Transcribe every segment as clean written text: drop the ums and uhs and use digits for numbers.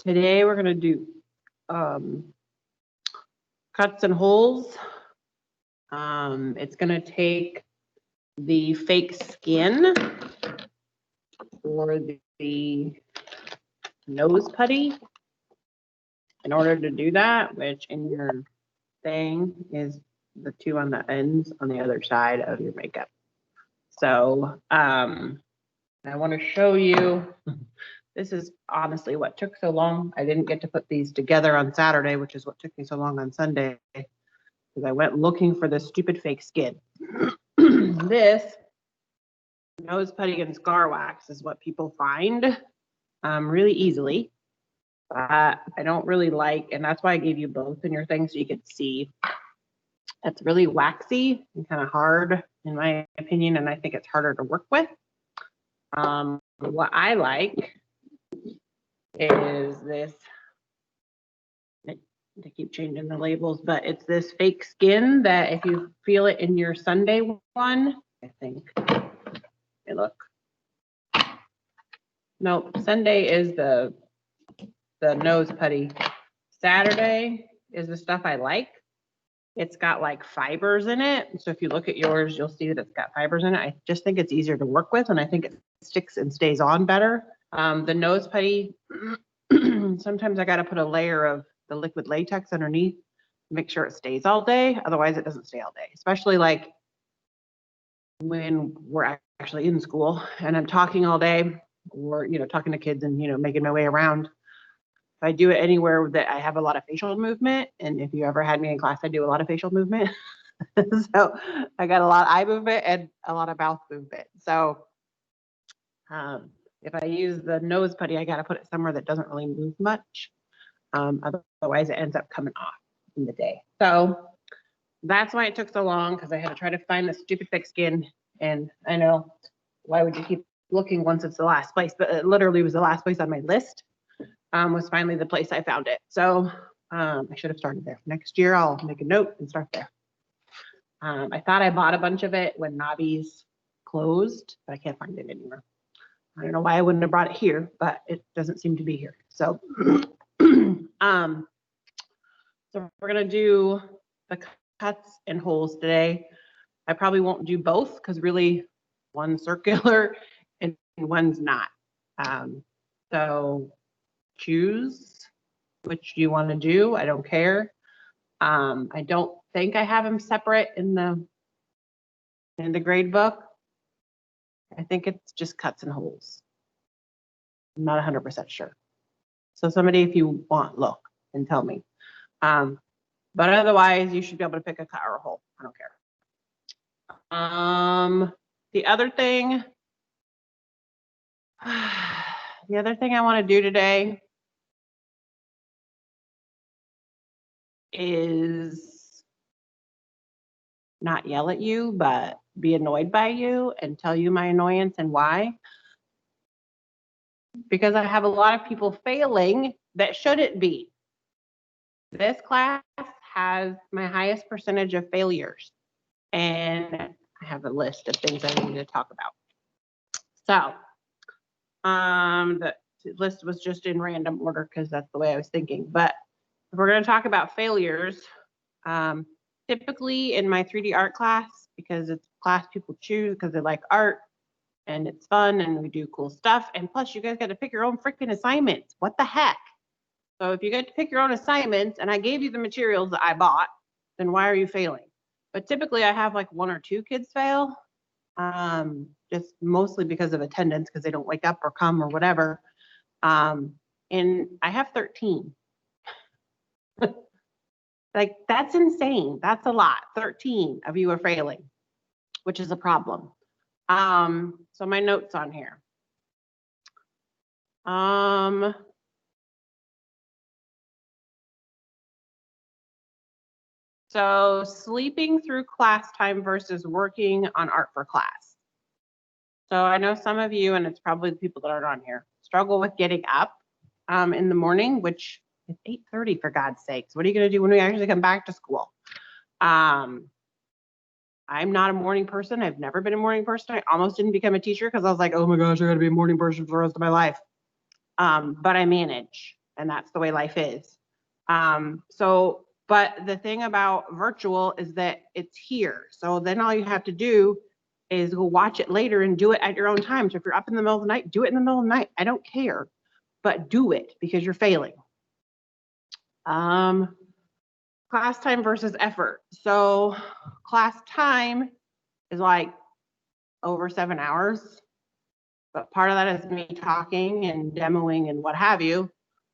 Today we're gonna do cuts and holes. It's gonna take the fake skin or the nose putty. In order to do that, which in your thing is the two on the ends on the other side of your makeup. So I want to show you, this is honestly what took so long. I didn't get to put these together on Saturday, which is what took me so long on Sunday, because I went looking for this stupid fake skin. This nose putty and scar wax is what people find really easily. I don't really like, and that's why I gave you both in your thing so you could see. It's really waxy and kind of hard in my opinion, and I think it's harder to work with. What I like is this, they keep changing the labels, but it's this fake skin that if you feel it in your Sunday one, I think, hey, look. Nope, Sunday is the nose putty. Saturday is the stuff I like. It's got like fibers in it. So if you look at yours, you'll see that it's got fibers in it. I just think it's easier to work with, and I think it sticks and stays on better. The nose putty, sometimes I got to put a layer of the liquid latex underneath to make sure it stays all day. Otherwise it doesn't stay all day, especially like when we're actually in school and I'm talking all day, or, talking to kids and, making my way around. If I do it anywhere that I have a lot of facial movement, and if you ever had me in class, I do a lot of facial movement. So I got a lot of eye movement and a lot of mouth movement. So if I use the nose putty, I got to put it somewhere that doesn't really move much. Otherwise it ends up coming off in the day. So that's why it took so long, because I had to try to find the stupid fake skin. And I know, why would you keep looking once it's the last place? But it literally was the last place on my list. Was finally the place I found it. So I should have started there. Next year, I'll make a note and start there. I thought I bought a bunch of it when Nobby's closed, but I can't find it anywhere. I don't know why I wouldn't have brought it here, but it doesn't seem to be here. So, so we're gonna do the cuts and holes today. I probably won't do both because really one's circular and one's not. So choose which you want to do. I don't care. I don't think I have them separate in the grade book. I think it's just cuts and holes. I'm not 100% sure. So somebody, if you want, look and tell me. But otherwise, you should be able to pick a cut or a hole. I don't care. The other thing I want to do today is not yell at you, but be annoyed by you and tell you my annoyance and why. Because I have a lot of people failing that shouldn't be. This class has my highest percentage of failures, and I have a list of things I need to talk about. So the list was just in random order because that's the way I was thinking. But if we're going to talk about failures, typically in my 3D art class, because it's a class people choose because they like art and it's fun and we do cool stuff. And plus you guys got to pick your own freaking assignments. What the heck? So if you get to pick your own assignments and I gave you the materials that I bought, then why are you failing? But typically I have like 1 or 2 kids fail, just mostly because of attendance, because they don't wake up or come or whatever. And I have 13. Like, that's insane. That's a lot. 13 of you are failing, which is a problem. So my notes on here. So sleeping through class time versus working on art for class. So I know some of you, and it's probably the people that aren't on here, struggle with getting up in the morning, which is 8:30 for God's sakes. What are you going to do when we actually come back to school? I'm not a morning person. I've never been a morning person. I almost didn't become a teacher because I was like, oh my gosh, I got to be a morning person for the rest of my life. But I manage. and that's the way life is. But the thing about virtual is that it's here. So then all you have to do is go watch it later and do it at your own time. So if you're up in the middle of the night, do it in the middle of the night. I don't care, but do it because you're failing. Class time versus effort. So class time is like over 7 hours, but part of that is me talking and demoing and what have you.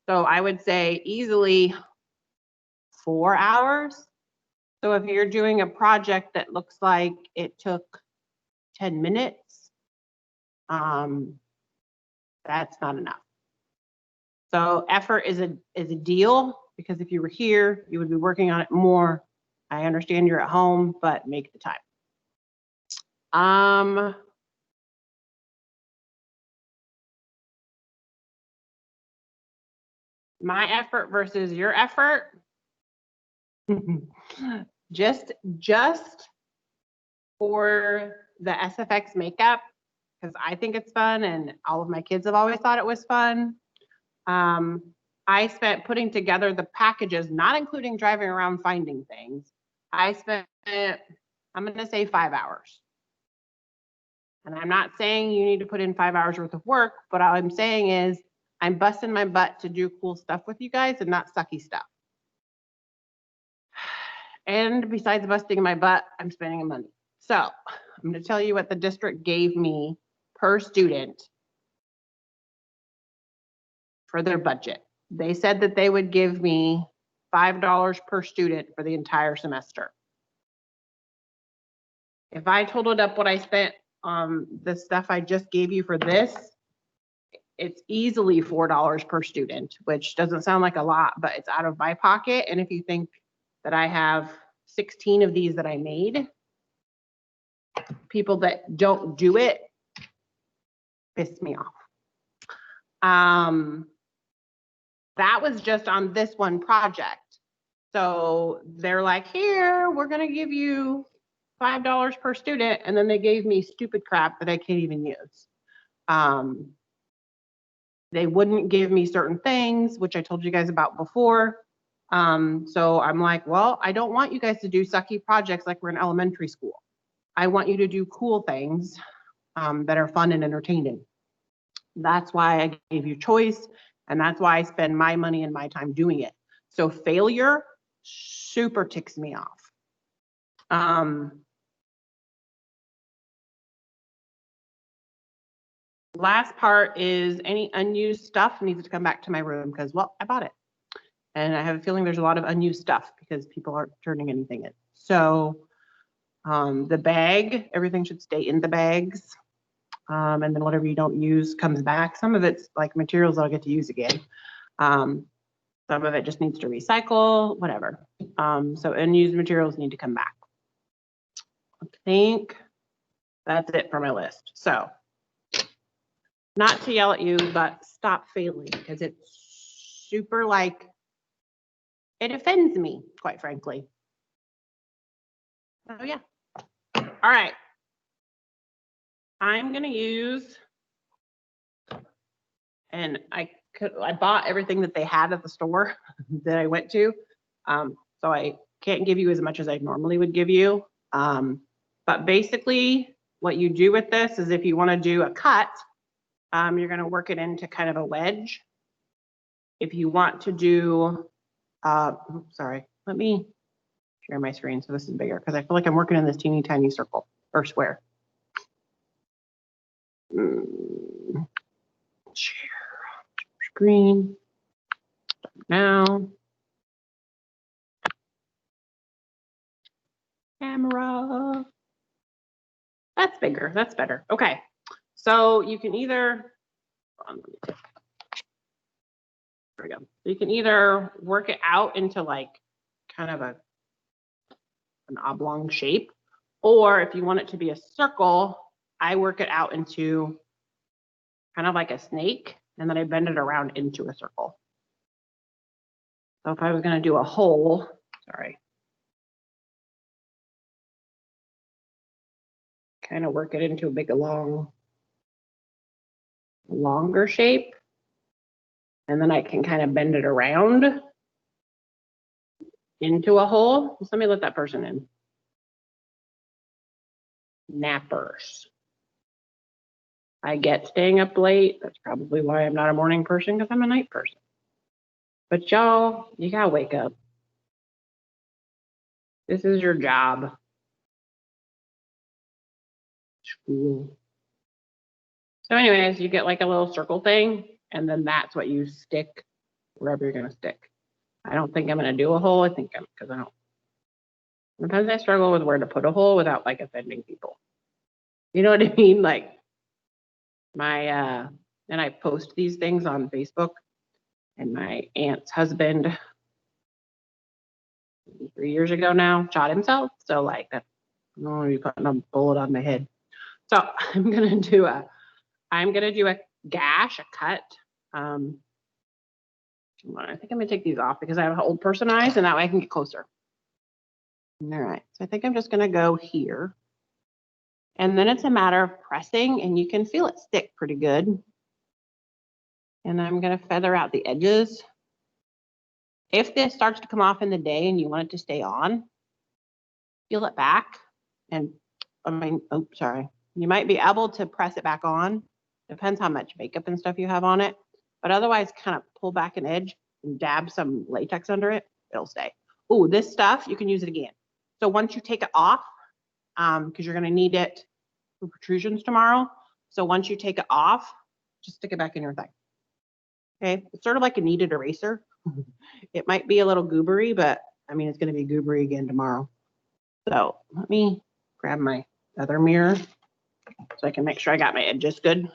So I would say easily 4 hours. So if you're doing a project that looks like it took 10 minutes, that's not enough. So effort is a deal, because if you were here, you would be working on it more. I understand you're at home, but make the time. My effort versus your effort. just for the SFX makeup, because I think it's fun and all of my kids have always thought it was fun. I spent putting together the packages, not including driving around finding things. I spent, I'm going to say 5 hours. And I'm not saying you need to put in 5 hours worth of work, but all I'm saying is I'm busting my butt to do cool stuff with you guys and not sucky stuff. And besides busting my butt, I'm spending money. So I'm going to tell you what the district gave me per student for their budget. They said that they would give me $5 per student for the entire semester. If I totaled up what I spent on the stuff I just gave you for this, it's easily $4 per student, which doesn't sound like a lot, but it's out of my pocket. And if you think that I have 16 of these that I made, people that don't do it piss me off. That was just on this one project. So they're like, here, we're going to give you $5 per student. And then they gave me stupid crap that I can't even use. They wouldn't give me certain things, which I told you guys about before. So I'm like, well, I don't want you guys to do sucky projects like we're in elementary school. I want you to do cool things that are fun and entertaining. That's why I gave you choice, and that's why I spend my money and my time doing it. So failure super ticks me off. Last part is any unused stuff needs to come back to my room because, well, I bought it. And I have a feeling there's a lot of unused stuff because people aren't turning anything in. So the bag, everything should stay in the bags. And then whatever you don't use comes back. Some of it's like materials I'll get to use again. Some of it just needs to recycle, whatever. So unused materials need to come back. I think that's it for my list. So not to yell at you, but stop failing because it's super like, it offends me, quite frankly. Oh yeah. All right. I'm gonna use, and I bought everything that they had at the store that I went to. So I can't give you as much as I normally would give you. But basically what you do with this is if you want to do a cut, you're going to work it into kind of a wedge. If you want to do, sorry, let me share my screen so this is bigger because I feel like I'm working in this teeny tiny circle or square. Share screen now. Camera. That's bigger. That's better. Okay. So you can either, there we go. You can either work it out into like kind of an oblong shape, or if you want it to be a circle, I work it out into kind of like a snake, and then I bend it around into a circle. So if I was going to do a hole, sorry, kind of work it into a big, longer shape. And then I can kind of bend it around into a hole. Just let me let that person in. Nappers. I get staying up late. That's probably why I'm not a morning person, because I'm a night person. But y'all, you gotta wake up. This is your job. School. So anyways, you get like a little circle thing, and then that's what you stick wherever you're gonna stick. I don't think I'm gonna do a hole. I think because I don't. Sometimes I struggle with where to put a hole without like offending people. You know what I mean? Like my and I post these things on Facebook, and my aunt's husband 3 years ago now shot himself. So like that, I'm gonna be putting a bullet on my head. So I'm gonna do a gash, a cut. I think I'm gonna take these off because I have old person eyes, and that way I can get closer. All right, so I think I'm just gonna go here. And then it's a matter of pressing, and you can feel it stick pretty good. And I'm gonna feather out the edges. If this starts to come off in the day and you want it to stay on, peel it back. And oh, sorry. You might be able to press it back on. Depends how much makeup and stuff you have on it. But otherwise, kind of pull back an edge and dab some latex under it. It'll stay. Oh, this stuff, you can use it again. So once you take it off, because you're going to need it for protrusions tomorrow. So once you take it off, just stick it back in your thing. Okay, it's sort of like a kneaded eraser. It might be a little goobery, but I mean, it's going to be goobery again tomorrow. So let me grab my other mirror so I can make sure I got my edges good.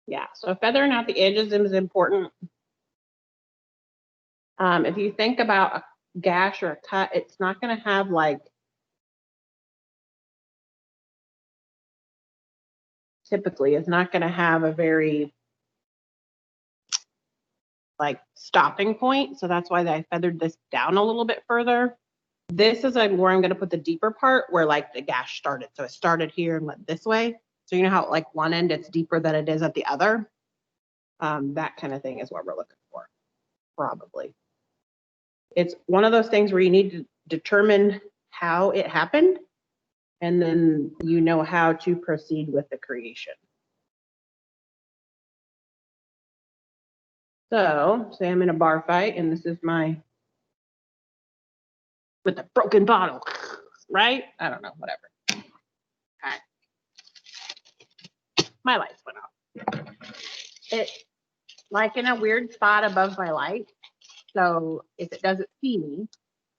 Yeah, so feathering out the edges is important. If you think about a gash or a cut, it's not going to have like, typically, it's not going to have a very like stopping point. So that's why I feathered this down a little bit further. This is like where I'm going to put the deeper part where like the gash started. So it started here and went this way. So you know how like one end it's deeper than it is at the other. That kind of thing is what we're looking for, probably. It's one of those things where you need to determine how it happened, and then you know how to proceed with the creation. So say I'm in a bar fight and this is my, with the broken bottle, right? I don't know, whatever. Okay. My lights went off. It's like in a weird spot above my light. So if it doesn't see me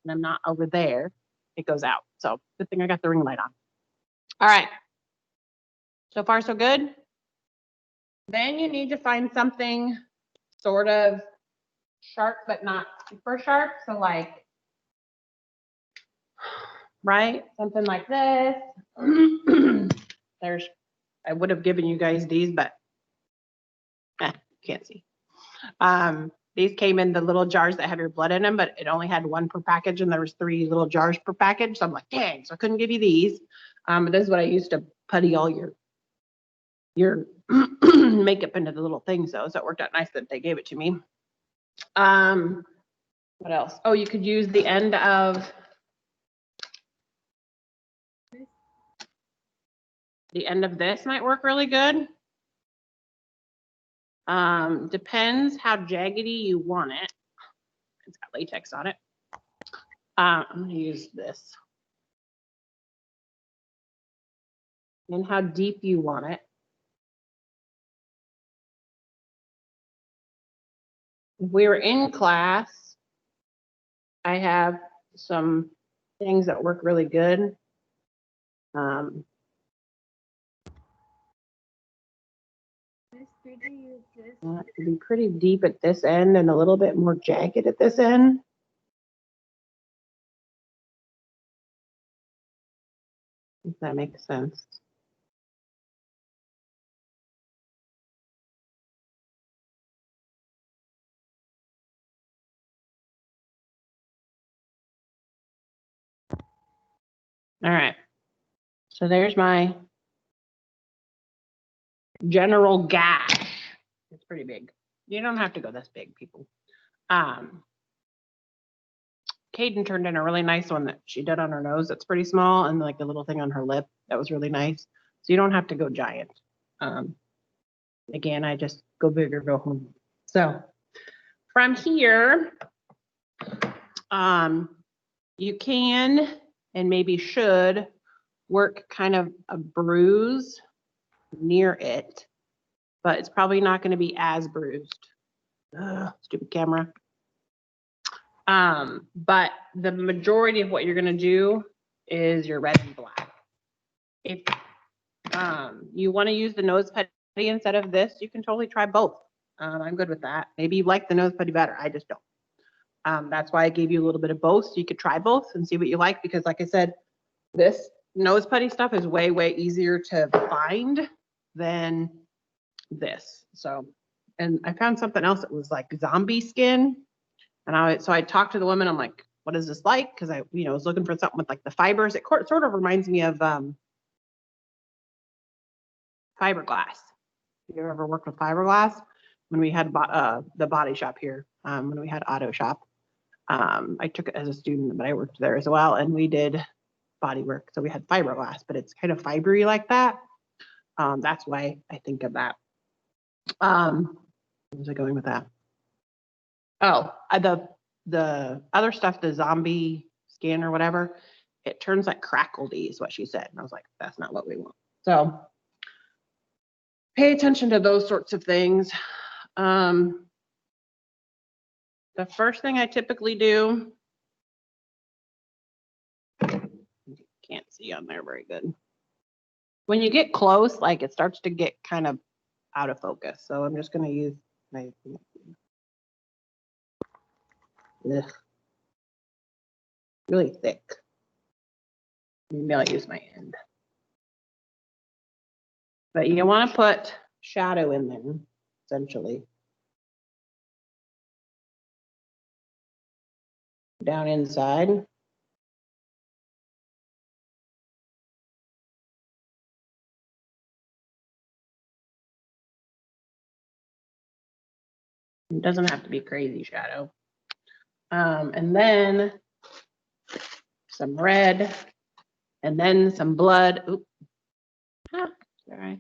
and I'm not over there, it goes out. So good thing I got the ring light on. All right. So far, so good. Then you need to find something sort of sharp, but not super sharp. So like, right? Something like this. I would have given you guys these, but can't see. These came in the little jars that have your blood in them, but it only had one per package, and there was 3 little jars per package. So I'm like, dang, so I couldn't give you these. But this is what I used to putty all your makeup into the little things, though. So it worked out nice that they gave it to me. What else? Oh, you could use the end of this might work really good. Depends how jaggedy you want it. It's got latex on it. I'm gonna use this. And how deep you want it. If we were in class, I have some things that work really good. It can be pretty deep at this end and a little bit more jagged at this end. If that makes sense. All right. So there's my General gash. It's pretty big. You don't have to go this big, people. Kaden turned in a really nice one that she did on her nose. That's pretty small, and like the little thing on her lip that was really nice. So you don't have to go giant. Again, I just go big or go home. So from here, you can and maybe should work kind of a bruise near it, but it's probably not going to be as bruised. Ugh, stupid camera. But the majority of what you're going to do is your red and black. If you want to use the nose putty instead of this, you can totally try both. I'm good with that. Maybe you like the nose putty better. I just don't. That's why I gave you a little bit of both, so you could try both and see what you like, because like I said, this nose putty stuff is way, way easier to find than this. So, and I found something else that was like zombie skin. And so I talked to the woman. I'm like, what is this like? Because I was looking for something with like the fibers. It sort of reminds me of fiberglass. You ever worked with fiberglass? When we had the body shop here, when we had auto shop, I took it as a student, but I worked there as well, and we did body work. So we had fiberglass, but it's kind of fibery like that. That's why I think of that. Where was I going with that? Oh, the other stuff, the zombie skin or whatever, it turns like crackledy is what she said. And I was like, that's not what we want. So pay attention to those sorts of things. The first thing I typically do, can't see on there very good. When you get close, like it starts to get kind of out of focus. So I'm just going to use my, really thick. Maybe I'll use my end. But you want to put shadow in there, essentially. Down inside. It doesn't have to be crazy shadow. And then some red, and then some blood. Oops. Sorry.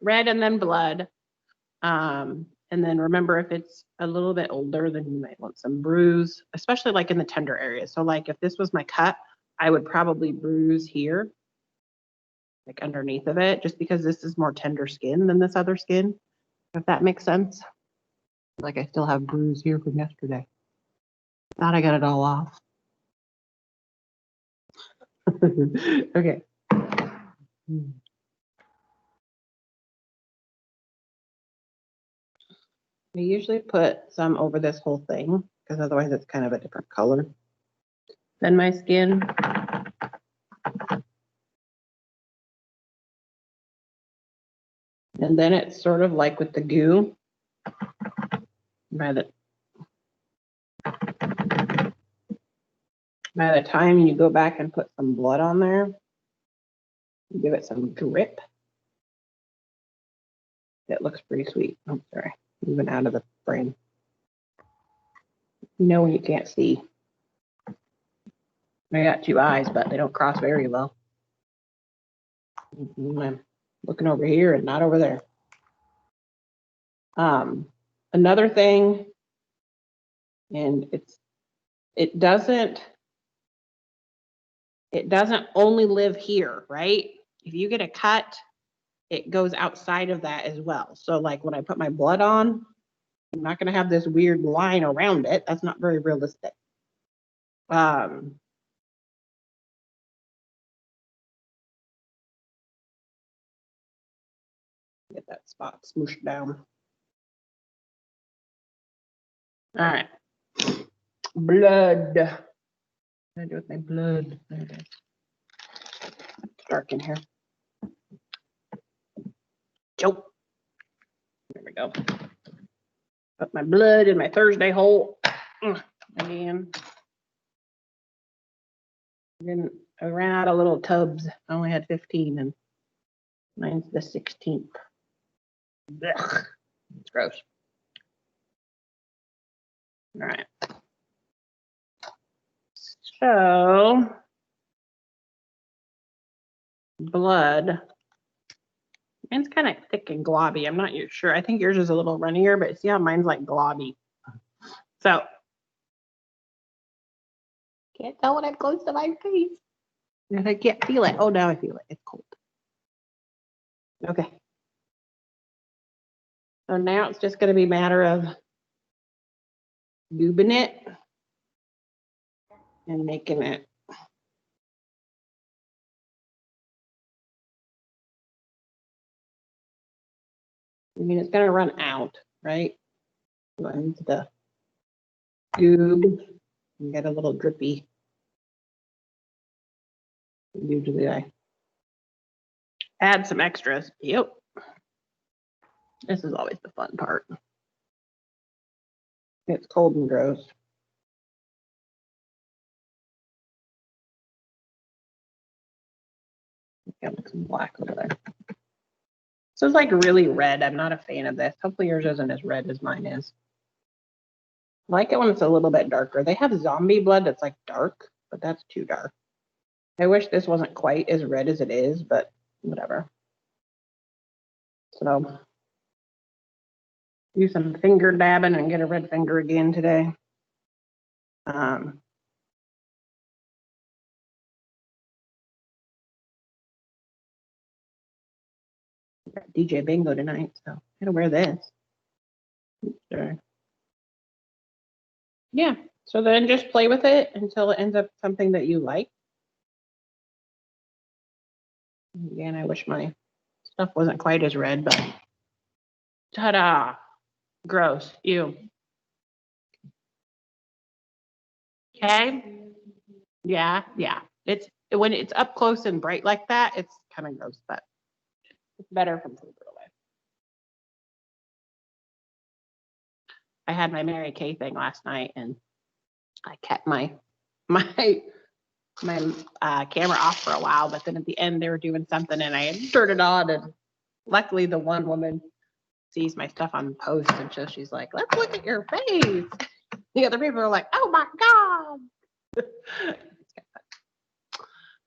Red and then blood. And then remember, if it's a little bit older, then you might want some bruise, especially like in the tender areas. So like if this was my cut, I would probably bruise here, like underneath of it, just because this is more tender skin than this other skin, if that makes sense. Like I still have bruise here from yesterday. Thought I got it all off. Okay. I usually put some over this whole thing because otherwise it's kind of a different color than my skin. And then it's sort of like with the goo. By the time you go back and put some blood on there, you give it some grip. It looks pretty sweet. I'm sorry, moving out of the frame. You know when you can't see. I got two eyes, but they don't cross very well. I'm looking over here and not over there. Another thing, and it doesn't only live here, right? If you get a cut, it goes outside of that as well. So like when I put my blood on, I'm not going to have this weird line around it. That's not very realistic. Get that spot smooshed down. All right. Blood. What did I do with my blood? There it is. It's dark in here. Joke. There we go. Put my blood in my Thursday hole. Again. Then I ran out of little tubs. I only had 15, and Mine's the 16th. Ugh, it's gross. All right. So, blood. Mine's kind of thick and globby. I'm not sure. I think yours is a little runnier, but see how mine's like globby. So, can't tell when I'm close to my face. And I can't feel it. Oh, now I feel it. It's cold. Okay. So now it's just going to be a matter of goobing it and making it. I mean, it's going to run out, right? Go into the goob and get a little drippy. Usually I add some extras. Yep. This is always the fun part. It's cold and gross. Got some black over there. So it's like really red. I'm not a fan of this. Hopefully yours isn't as red as mine is. I like it when it's a little bit darker. They have zombie blood that's like dark, but that's too dark. I wish this wasn't quite as red as it is, but whatever. So do some finger dabbing and get a red finger again today. DJ Bingo tonight, so I'm gonna wear this. Sure. Yeah, so then just play with it until it ends up something that you like. Again, I wish my stuff wasn't quite as red, but ta-da, gross, ew. Okay, yeah, it's when it's up close and bright like that, it's kind of gross, but it's better from further away. I had my Mary Kay thing last night and I kept my camera off for a while, but then at the end they were doing something and I turned it on, and luckily the one woman sees my stuff on post and so she's like, let's look at your face. The other people are like, oh my God.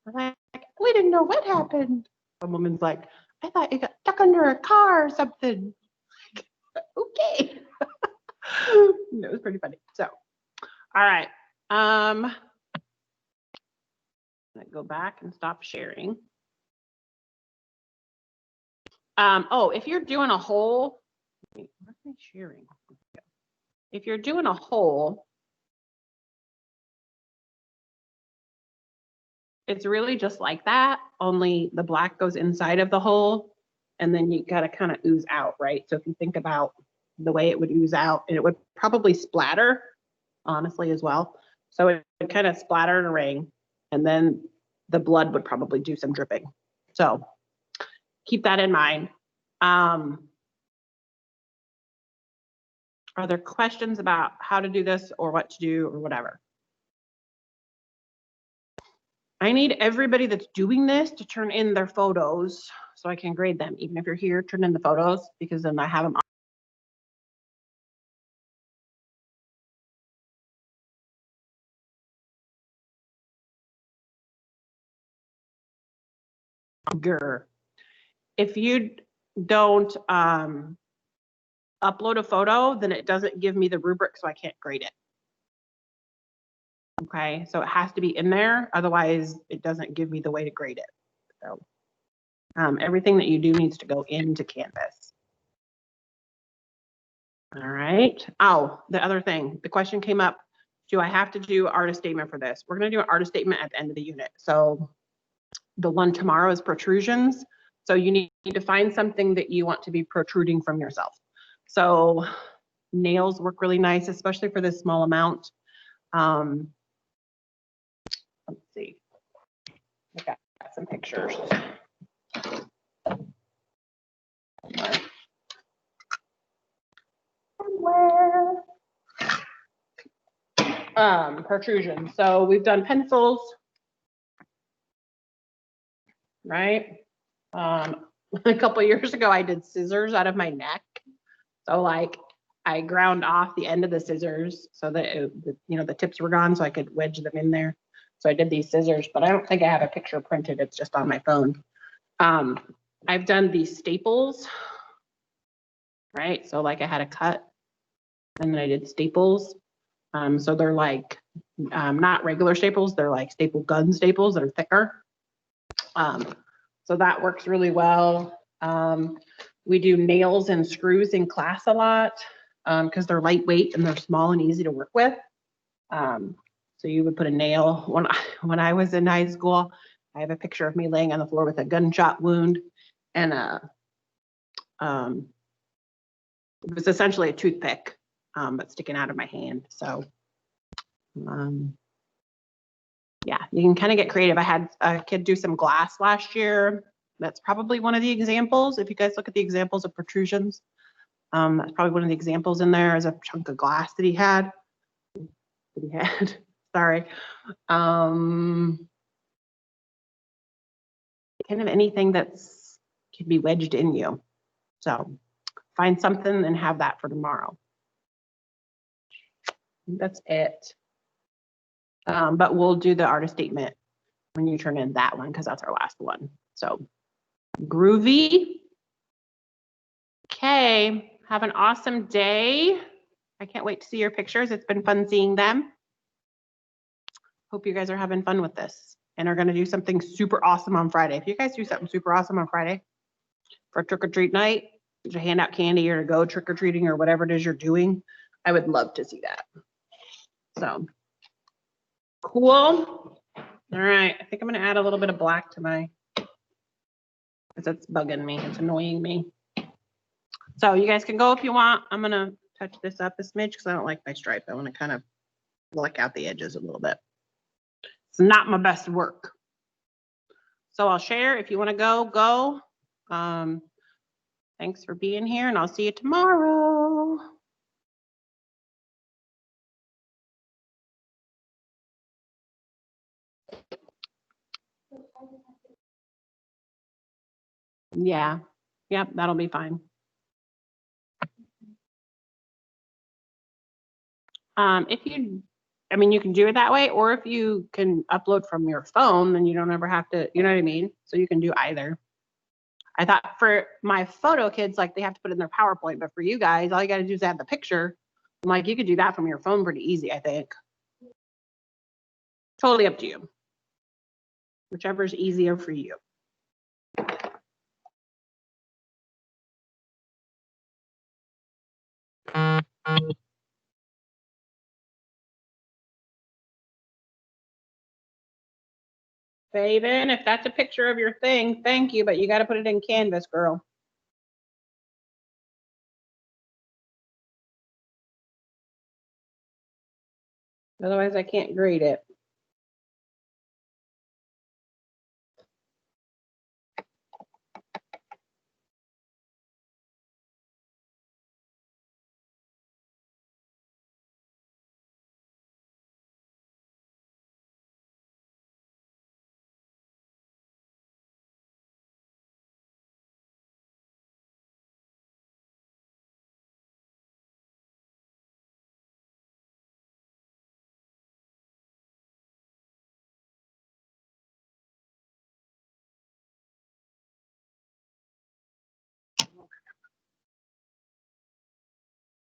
I'm like, we didn't know what happened. One woman's like, I thought you got stuck under a car or something. Okay. It was pretty funny. So, all right. I'm gonna go back and stop sharing. Oh, if you're doing a whole, wait, what am I sharing? If you're doing a whole, it's really just like that, only the black goes inside of the hole and then you gotta kind of ooze out, right? So if you think about the way it would ooze out, and it would probably splatter, honestly, as well. So it would kind of splatter in a ring and then the blood would probably do some dripping. So keep that in mind. Are there questions about how to do this or what to do or whatever? I need everybody that's doing this to turn in their photos so I can grade them. Even if you're here, turn in the photos because then I have them on. If you don't upload a photo, then it doesn't give me the rubric, so I can't grade it. Okay, so it has to be in there, otherwise it doesn't give me the way to grade it. So everything that you do needs to go into Canvas. All right. Oh, the other thing, the question came up, do I have to do artist statement for this? We're gonna do an artist statement at the end of the unit. So the one tomorrow is protrusions. So you need to find something that you want to be protruding from yourself. So nails work really nice, especially for this small amount. Let's see. I got some pictures. Somewhere. Protrusions. So we've done pencils, right? a couple years ago, I did scissors out of my neck. So like I ground off the end of the scissors so that the tips were gone so I could wedge them in there. So I did these scissors, but I don't think I have a picture printed. It's just on my phone. I've done these staples, right? So like I had a cut and then I did staples. So they're like not regular staples, they're like staple gun staples that are thicker. So that works really well. We do nails and screws in class a lot because they're lightweight and they're small and easy to work with. So you would put a nail. When I was in high school, I have a picture of me laying on the floor with a gunshot wound and it was essentially a toothpick, but sticking out of my hand. So yeah, you can kind of get creative. I had a kid do some glass last year. That's probably one of the examples. If you guys look at the examples of protrusions, that's probably one of the examples in there is a chunk of glass that he had. Sorry. Kind of anything that's can be wedged in you. So find something and have that for tomorrow. That's it. But we'll do the artist statement when you turn in that one because that's our last one. So groovy. Okay, have an awesome day. I can't wait to see your pictures. It's been fun seeing them. Hope you guys are having fun with this and are going to do something super awesome on Friday. If you guys do something super awesome on Friday for trick-or-treat night, to hand out candy or to go trick-or-treating or whatever it is you're doing, I would love to see that. So cool. All right, I think I'm going to add a little bit of black to my, because it's bugging me. It's annoying me. So you guys can go if you want. I'm going to touch this up a smidge because I don't like my stripe. I want to kind of fleck out the edges a little bit. It's not my best work. So I'll share. If you want to go, go. Thanks for being here, and I'll see you tomorrow. Yeah. Yep, that'll be fine. You can do it that way, or if you can upload from your phone, then you don't ever have to, you know what I mean? So you can do either. I thought for my photo kids, like they have to put it in their PowerPoint, but for you guys, all you got to do is add the picture. I'm like, you could do that from your phone pretty easy, I think. Totally up to you. Whichever's easier for you. Faven, if that's a picture of your thing, thank you, but you got to put it in Canvas, girl. Otherwise, I can't grade it.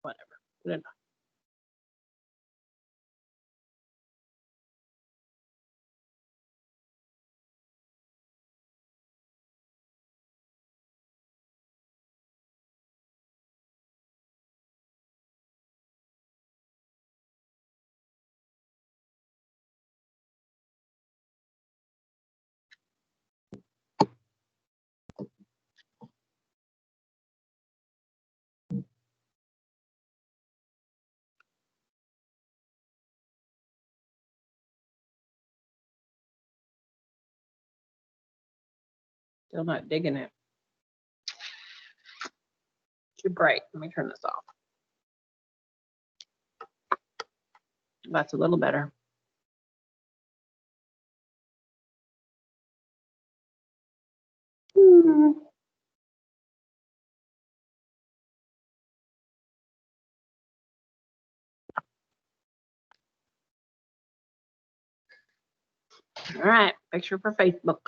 Whatever. Good enough. Still not digging it. Too bright. Let me turn this off. That's a little better. All right, picture for Facebook.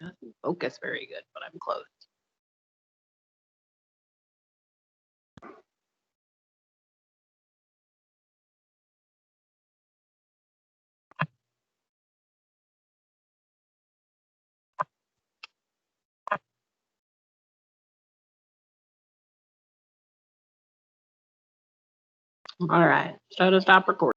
Doesn't focus very good, but I'm close. All right, so to stop recording.